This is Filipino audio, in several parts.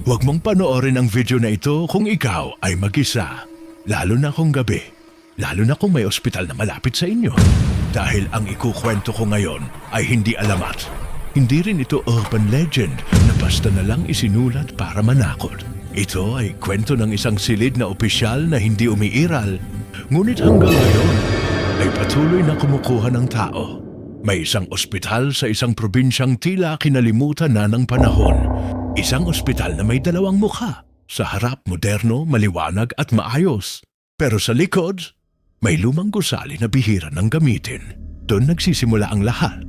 Huwag mong panoorin ang video na ito kung ikaw ay mag-isa. Lalo na kung gabi. Lalo na kung may ospital na malapit sa inyo. Dahil ang ikukwento ko ngayon ay hindi alamat. Hindi rin ito urban legend na basta na lang isinulat para manakot. Ito ay kwento ng isang silid na opisyal na hindi umiiral. Ngunit hanggang ngayon ay patuloy na kumukuha ng tao. May isang ospital sa isang probinsyang tila kinalimutan na ng panahon. Isang ospital na may dalawang mukha. Sa harap, moderno, maliwanag at maayos. Pero sa likod, may lumang gusali na bihira ng gamitin. Doon nagsisimula ang lahat.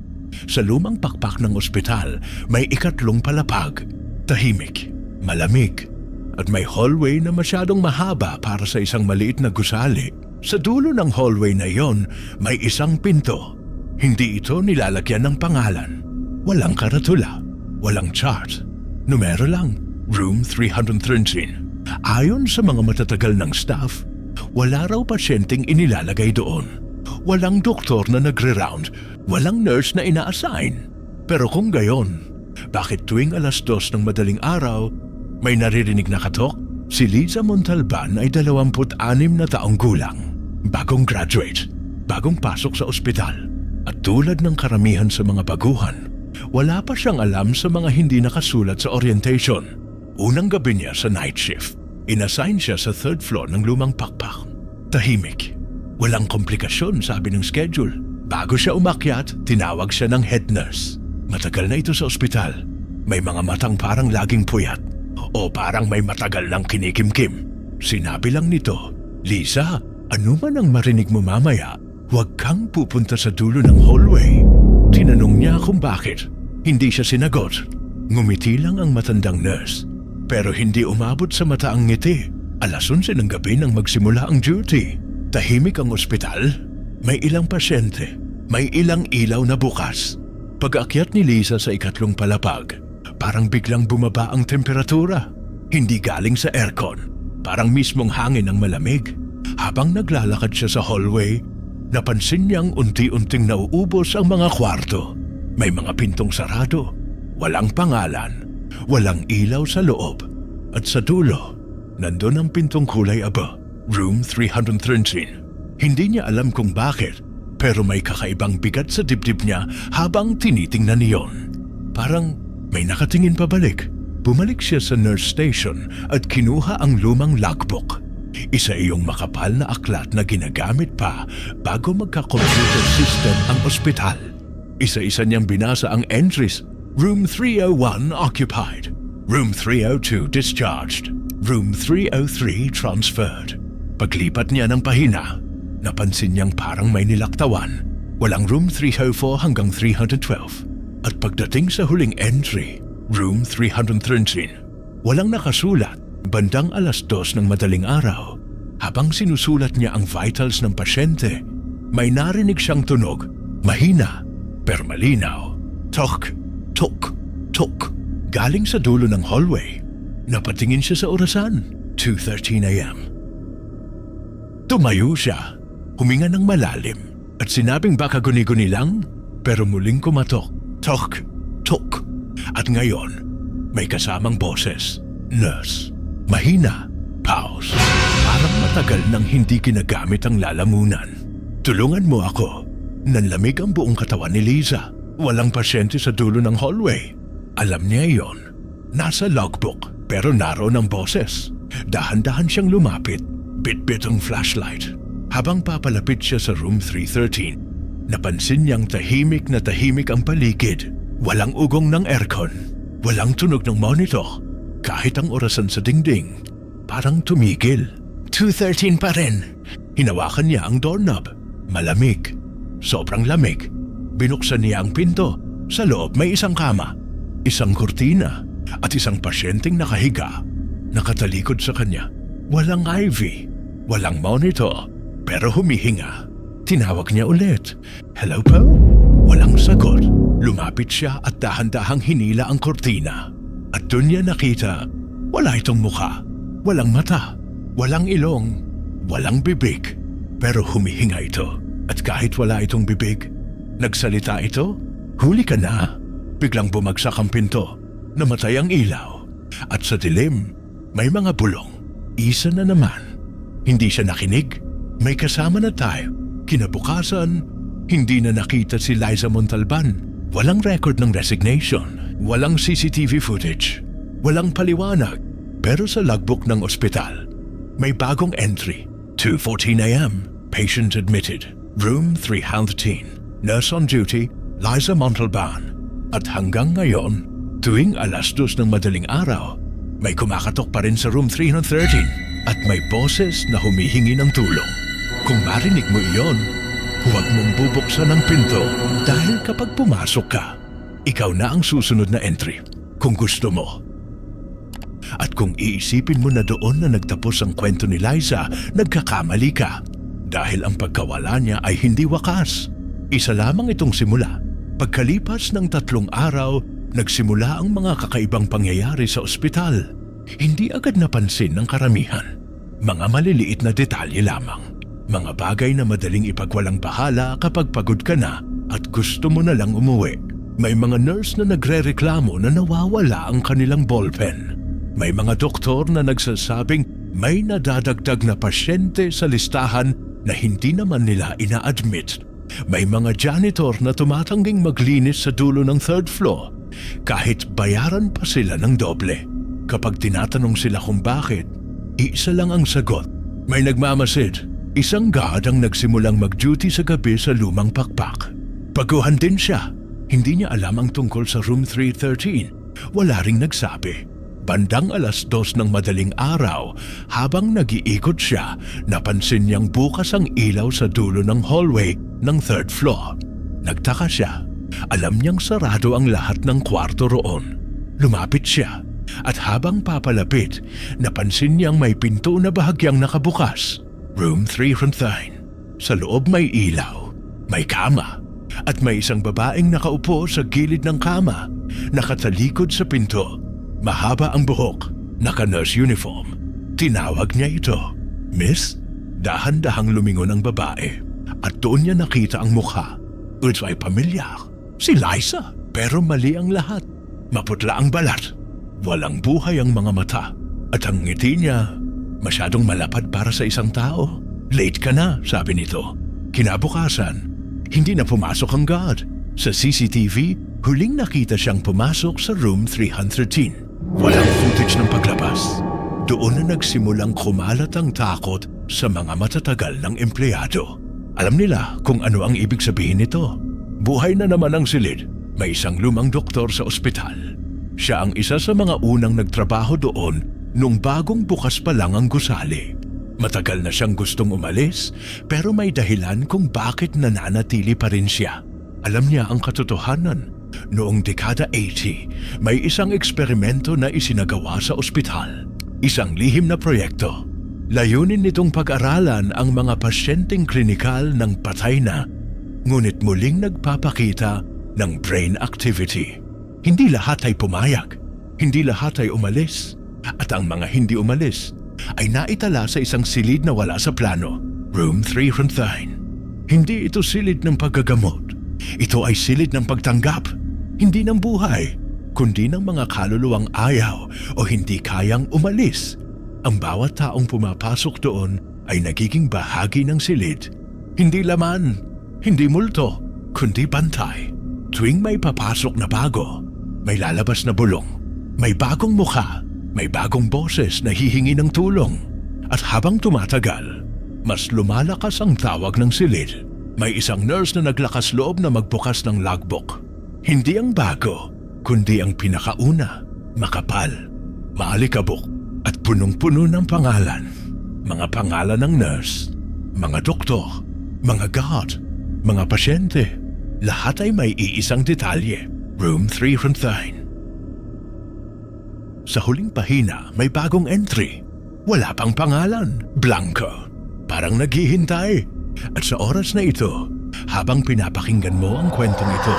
Sa lumang pakpak ng ospital, may ikatlong palapag. Tahimik, malamig, at may hallway na masyadong mahaba para sa isang maliit na gusali. Sa dulo ng hallway na iyon, may isang pinto. Hindi ito nilalagyan ng pangalan. Walang karatula, walang chart. Numero lang, Room 313. Ayon sa mga matatagal ng staff, wala raw pasyenteng inilalagay doon. Walang doktor na nagre-round, walang nurse na ina-assign. Pero kung gayon, bakit tuwing 2:00 ng madaling araw, may naririnig na katok? Si Liza Montalban ay 26 na taong gulang. Bagong graduate, bagong pasok sa ospital. At tulad ng karamihan sa mga baguhan, wala pa siyang alam sa mga hindi nakasulat sa orientation. Unang gabi niya sa night shift, inassign siya sa 3rd floor ng lumang pakpak. Tahimik. Walang komplikasyon, sabi ng schedule. Bago siya umakyat, tinawag siya ng head nurse. Matagal na ito sa ospital. May mga matang parang laging puyat. O parang may matagal ng kinikimkim. Sinabi lang nito, "Lisa, ano man ang marinig mo mamaya, huwag kang pupunta sa dulo ng hallway." Tinanong niya kung bakit. Hindi siya sinagot. Ngumiti lang ang matandang nurse. Pero hindi umabot sa mata ang ngiti. 11:00 ng gabi nang magsimula ang duty. Tahimik ang ospital. May ilang pasyente. May ilang ilaw na bukas. Pag-akyat ni Lisa sa ikatlong palapag, parang biglang bumaba ang temperatura. Hindi galing sa aircon. Parang mismong hangin ang malamig. Habang naglalakad siya sa hallway, napansin niyang unti-unting nauubos ang mga kwarto. May mga pintong sarado. Walang pangalan. Walang ilaw sa loob. At sa dulo, nandun ang pintong kulay aba. Room 313. Hindi niya alam kung bakit, pero may kakaibang bigat sa dibdib niya habang tinitingnan niyon. Parang may nakatingin pabalik. Bumalik siya sa nurse station at kinuha ang lumang logbook. Isa iyong makapal na aklat na ginagamit pa bago magka-computer system ang ospital. Isa-isa niyang binasa ang entries. Room 301 occupied. Room 302 discharged. Room 303 transferred. Paglipat niya ng pahina, napansin niyang parang may nilaktawan. Walang room 304 hanggang 312. At pagdating sa huling entry, Room 313, walang nakasulat. Bandang 2:00 ng madaling araw, habang sinusulat niya ang vitals ng pasyente, may narinig siyang tunog. Mahina, pero malinaw. Tok, tok, tok. Galing sa dulo ng hallway. Napatingin siya sa orasan. 2:13 a.m. Tumayo siya, huminga ng malalim, at sinabing baka guni-guni lang, pero muling kumatok. Tok, tok. At ngayon, may kasamang boses. Nurse. Mahina. Pause. Parang matagal nang hindi ginagamit ang lalamunan. Tulungan mo ako. Nanlamig ang buong katawan ni Liza. Walang pasyente sa dulo ng hallway. Alam niya iyon. Nasa logbook, pero naroon ang boses. Dahan-dahan siyang lumapit. Bit-bit ang flashlight. Habang papalapit siya sa room 313, napansin niyang tahimik na tahimik ang paligid. Walang ugong ng aircon. Walang tunog ng monitor. Kahit ang orasan sa dingding, parang tumigil. 2:13 pa rin. Hinawakan niya ang doorknob. Malamig. Sobrang lamig. Binuksan niya ang pinto. Sa loob may isang kama, isang kurtina, at isang pasyenteng nakahiga. Nakatalikod sa kanya. Walang IV. Walang monitor. Pero humihinga. Tinawag niya ulit. Hello po? Walang sagot. Lumapit siya at dahan-dahang hinila ang kurtina. At doon niya nakita, wala itong mukha, walang mata, walang ilong, walang bibig. Pero humihinga ito. At kahit wala itong bibig, nagsalita ito, "Huli ka na." Biglang bumagsak ang pinto. Namatay ang ilaw. At sa dilim, may mga bulong. Isa na naman. Hindi siya nakinig. May kasama na tayo. Kinabukasan, hindi na nakita si Liza Montalban. Walang record ng resignation. Walang CCTV footage. Walang paliwanag. Pero sa logbook ng ospital, may bagong entry. 2:14 a.m. Patient admitted. Room 313. Nurse on duty, Liza Montalban. At hanggang ngayon, tuwing 2:00 ng madaling araw, may kumakatok pa rin sa room 313 at may boses na humihingi ng tulong. Kung marinig mo iyon, huwag mong bubuksan ang pinto dahil kapag pumasok ka, ikaw na ang susunod na entry kung gusto mo. At kung iisipin mo na doon na nagtapos ang kwento ni Liza, nagkakamali ka dahil ang pagkawala niya ay hindi wakas. Isa lamang itong simula. Pagkalipas ng 3 araw, nagsimula ang mga kakaibang pangyayari sa ospital. Hindi agad napansin ng karamihan. Mga maliliit na detalye lamang. Mga bagay na madaling ipagwalang bahala kapag pagod ka na at gusto mo na lang umuwi. May mga nurse na nagrereklamo na nawawala ang kanilang ballpen. May mga doktor na nagsasabing may nadadagdag na pasyente sa listahan na hindi naman nila ina-admit. May mga janitor na tumatangging maglinis sa dulo ng 3rd floor kahit bayaran pa sila ng doble. Kapag tinatanong sila kung bakit, isa lang ang sagot. May nagmamasid. Isang guard ang nagsimulang mag-duty sa gabi sa lumang pakpak. Baguhan din siya. Hindi niya alam ang tungkol sa room 313. Wala ring nagsabi. Bandang 2:00 ng madaling araw, habang nag-iikot siya, napansin niyang bukas ang ilaw sa dulo ng hallway ng 3rd floor. Nagtaka siya. Alam niyang sarado ang lahat ng kwarto roon. Lumapit siya at habang papalapit, napansin niyang may pinto na bahagyang nakabukas. Room 309. Sa loob may ilaw, may kama, at may isang babaeng nakaupo sa gilid ng kama, nakatalikod sa pinto. Mahaba ang buhok, naka-nurse uniform. Tinawag niya ito, Miss. Dahan-dahang lumingon ang babae at doon niya nakita ang mukha. Ito ay pamilyar, si Liza. Pero mali ang lahat. Maputla ang balat, walang buhay ang mga mata, at ang ngiti niya masyadong malapad para sa isang tao. Late ka na, sabi nito. Kinabukasan, hindi na pumasok ang guard. Sa CCTV, huling nakita siyang pumasok sa room 313. Walang footage ng paglabas. Doon na nagsimulang kumalat ang takot sa mga matatagal ng empleyado. Alam nila kung ano ang ibig sabihin nito. Buhay na naman ang silid. May isang lumang doktor sa ospital. Siya ang isa sa mga unang nagtrabaho doon nung bagong bukas pa lang ang gusali. Matagal na siyang gustong umalis pero may dahilan kung bakit nananatili pa rin siya. Alam niya ang katotohanan. Noong dekada 80, may isang eksperimento na isinagawa sa ospital. Isang lihim na proyekto. Layunin nitong pag-aralan ang mga pasyenteng klinikal ng patay na, ngunit muling nagpapakita ng brain activity. Hindi lahat ay pumayag. Hindi lahat ay umalis. At ang mga hindi umalis ay naitala sa isang silid na wala sa plano. Room 309. Hindi ito silid ng paggagamot. Ito ay silid ng pagtanggap. Hindi ng buhay, kundi ng mga kaluluwang ayaw o hindi kayang umalis. Ang bawat taong pumapasok doon ay nagiging bahagi ng silid. Hindi laman, hindi multo, kundi bantay. Tuwing may papasok na bago, may lalabas na bulong. May bagong mukha, may bagong boses na hihingi ng tulong. At habang tumatagal, mas lumalakas ang tawag ng silid. May isang nurse na naglakas loob na magbukas ng logbook. Hindi ang bago, kundi ang pinakauna, makapal, maalikabok, at punong-puno ng pangalan. Mga pangalan ng nurse, mga doktor, mga guard, mga pasyente. Lahat ay may iisang detalye. Room 309. Sa huling pahina, may bagong entry. Wala pang pangalan, blanco. Parang naghihintay. At sa oras na ito, habang pinapakinggan mo ang kwentong ito,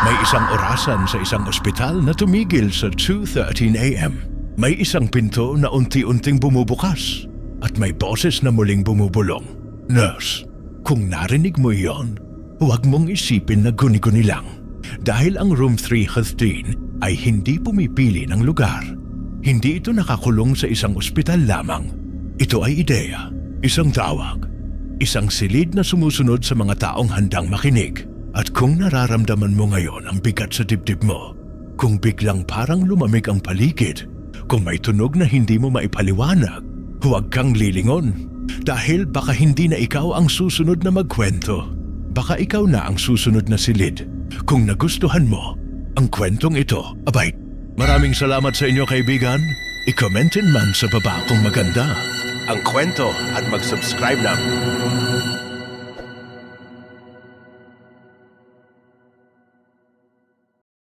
may isang orasan sa isang ospital na tumigil sa 2:13 a.m. May isang pinto na unti-unting bumubukas at may boses na muling bumubulong. Nurse, kung narinig mo iyon, huwag mong isipin na guni-guni lang. Dahil ang room 315 ay hindi pumipili ng lugar. Hindi ito nakakulong sa isang ospital lamang. Ito ay ideya, isang tawag, isang silid na sumusunod sa mga taong handang makinig. At kung nararamdaman mo ngayon ang bigat sa dibdib mo, kung biglang parang lumamig ang paligid, kung may tunog na hindi mo maipaliwanag, huwag kang lilingon. Dahil baka hindi na ikaw ang susunod na magkwento. Baka ikaw na ang susunod na silid. Kung nagustuhan mo ang kwentong ito, abay, maraming salamat sa inyo kaibigan. I-commentin man sa baba kung maganda ang kwento at mag-subscribe na.